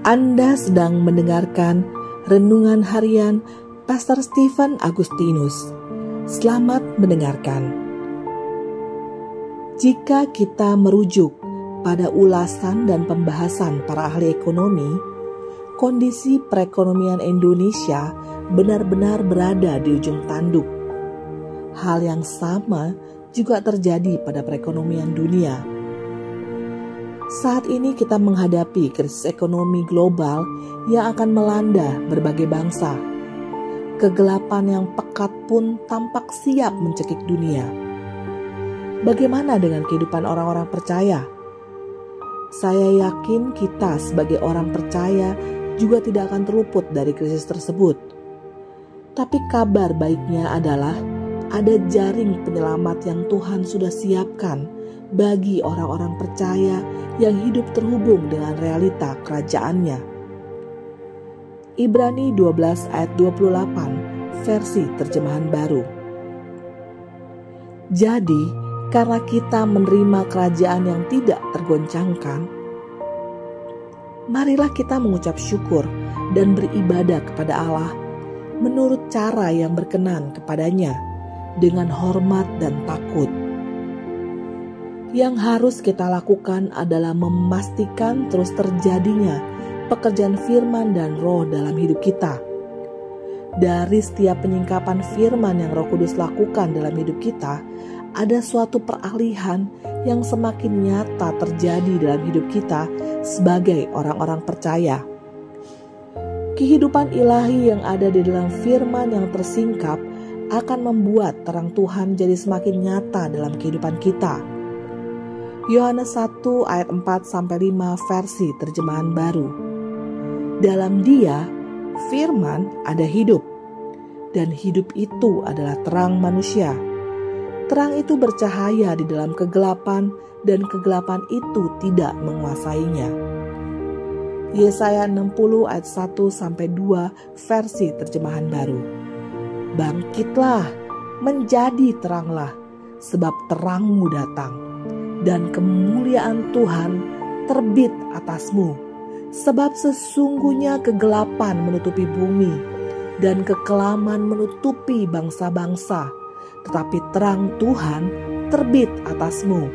Anda sedang mendengarkan Renungan Harian Pastor Stephen Agustinus. Selamat mendengarkan. Jika kita merujuk pada ulasan dan pembahasan para ahli ekonomi, kondisi perekonomian Indonesia benar-benar berada di ujung tanduk. Hal yang sama juga terjadi pada perekonomian dunia. Saat ini kita menghadapi krisis ekonomi global yang akan melanda berbagai bangsa. Kegelapan yang pekat pun tampak siap mencekik dunia. Bagaimana dengan kehidupan orang-orang percaya? Saya yakin kita sebagai orang percaya juga tidak akan terluput dari krisis tersebut. Tapi kabar baiknya adalah ada jaring penyelamat yang Tuhan sudah siapkan bagi orang-orang percaya yang hidup terhubung dengan realita kerajaannya. Ibrani 12 ayat 28 versi terjemahan baru. Jadi, karena kita menerima kerajaan yang tidak tergoncangkan, marilah kita mengucap syukur dan beribadah kepada Allah menurut cara yang berkenan kepadanya dengan hormat dan takut. Yang harus kita lakukan adalah memastikan terus terjadinya pekerjaan firman dan roh dalam hidup kita. Dari setiap penyingkapan firman yang Roh Kudus lakukan dalam hidup kita, ada suatu peralihan yang semakin nyata terjadi dalam hidup kita sebagai orang-orang percaya. Kehidupan ilahi yang ada di dalam firman yang tersingkap akan membuat terang Tuhan jadi semakin nyata dalam kehidupan kita. Yohanes 1 ayat 4-5 versi terjemahan baru. Dalam Dia, firman ada hidup, dan hidup itu adalah terang manusia. Terang itu bercahaya di dalam kegelapan, dan kegelapan itu tidak menguasainya. Yesaya 60 ayat 1-2 versi terjemahan baru. Bangkitlah, menjadi teranglah, sebab terangmu datang, dan kemuliaan Tuhan terbit atasmu. Sebab sesungguhnya kegelapan menutupi bumi, dan kekelaman menutupi bangsa-bangsa, tetapi terang Tuhan terbit atasmu,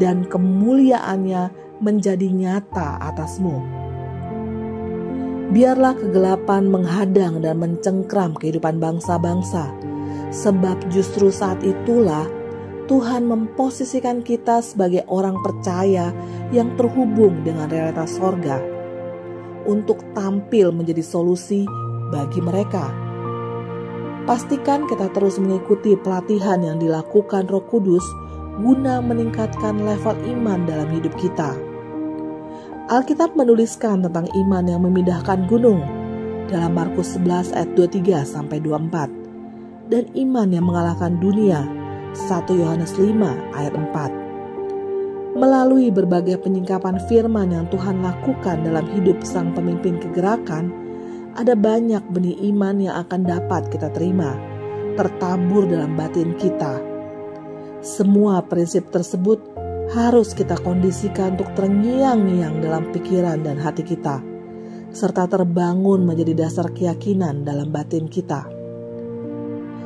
dan kemuliaannya menjadi nyata atasmu. Biarlah kegelapan menghadang dan mencengkram kehidupan bangsa-bangsa, sebab justru saat itulah Tuhan memposisikan kita sebagai orang percaya yang terhubung dengan realitas sorga untuk tampil menjadi solusi bagi mereka. Pastikan kita terus mengikuti pelatihan yang dilakukan Roh Kudus guna meningkatkan level iman dalam hidup kita. Alkitab menuliskan tentang iman yang memindahkan gunung dalam Markus 11 ayat 23-24 dan iman yang mengalahkan dunia 1 Yohanes 5 ayat 4. Melalui berbagai penyingkapan firman yang Tuhan lakukan dalam hidup sang pemimpin kegerakan, ada banyak benih iman yang akan dapat kita terima, tertabur dalam batin kita. Semua prinsip tersebut harus kita kondisikan untuk terngiang-ngiang dalam pikiran dan hati kita, serta terbangun menjadi dasar keyakinan dalam batin kita.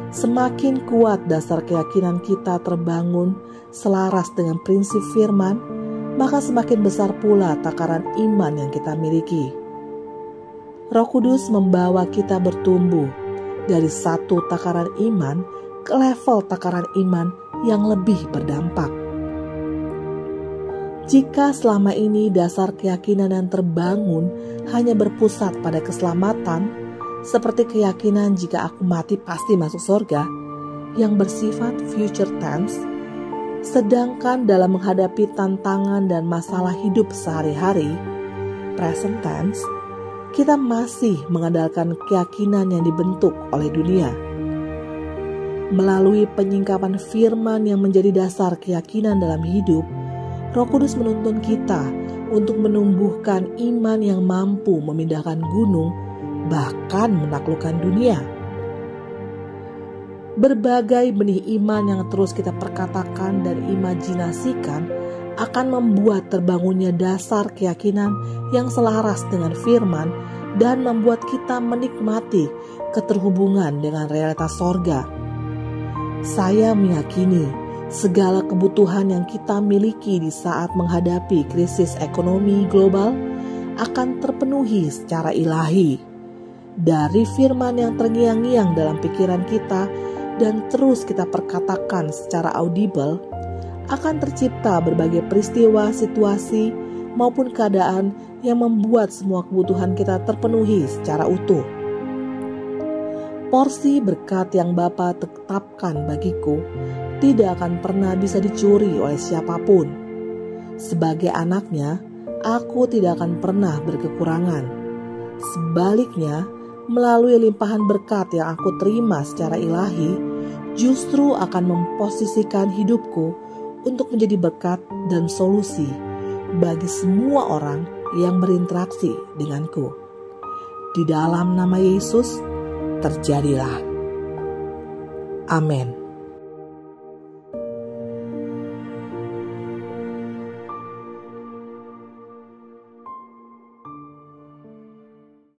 Semakin kuat dasar keyakinan kita terbangun selaras dengan prinsip firman, maka semakin besar pula takaran iman yang kita miliki. Roh Kudus membawa kita bertumbuh dari satu takaran iman ke level takaran iman yang lebih berdampak. Jika selama ini dasar keyakinan yang terbangun hanya berpusat pada keselamatan, seperti keyakinan jika aku mati pasti masuk surga, yang bersifat future tense, sedangkan dalam menghadapi tantangan dan masalah hidup sehari-hari, present tense, kita masih mengandalkan keyakinan yang dibentuk oleh dunia. Melalui penyingkapan firman yang menjadi dasar keyakinan dalam hidup, Roh Kudus menuntun kita untuk menumbuhkan iman yang mampu memindahkan gunung, bahkan menaklukkan dunia. Berbagai benih iman yang terus kita perkatakan dan imajinasikan akan membuat terbangunnya dasar keyakinan yang selaras dengan firman dan membuat kita menikmati keterhubungan dengan realitas sorga. Saya meyakini segala kebutuhan yang kita miliki di saat menghadapi krisis ekonomi global akan terpenuhi secara ilahi. Dari firman yang terngiang-ngiang dalam pikiran kita dan terus kita perkatakan secara audible, akan tercipta berbagai peristiwa, situasi, maupun keadaan yang membuat semua kebutuhan kita terpenuhi secara utuh. Porsi berkat yang Bapa tetapkan bagiku tidak akan pernah bisa dicuri oleh siapapun. Sebagai anaknya, aku tidak akan pernah berkekurangan. Sebaliknya, melalui limpahan berkat yang aku terima secara ilahi, justru akan memposisikan hidupku untuk menjadi berkat dan solusi bagi semua orang yang berinteraksi denganku. Di dalam nama Yesus, terjadilah. Amin.